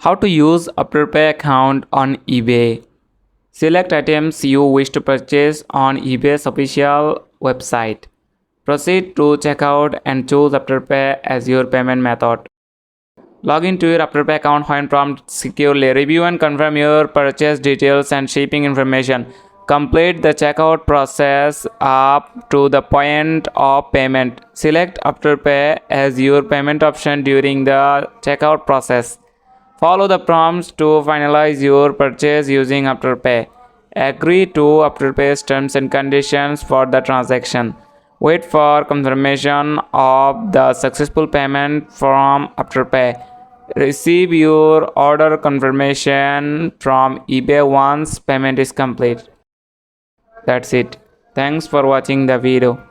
How to use Afterpay account on eBay. Select items you wish to purchase on eBay's official website. Proceed to checkout and choose Afterpay as your payment method. Log into your Afterpay account when prompted securely. Review and confirm your purchase details and shipping information. Complete the checkout process up to the point of payment. Select Afterpay as your payment option during the checkout process. Follow the prompts to finalize your purchase using Afterpay. Agree to Afterpay's terms and conditions for the transaction. Wait for confirmation of the successful payment from Afterpay. Receive your order confirmation from eBay once payment is complete. That's it. Thanks for watching the video.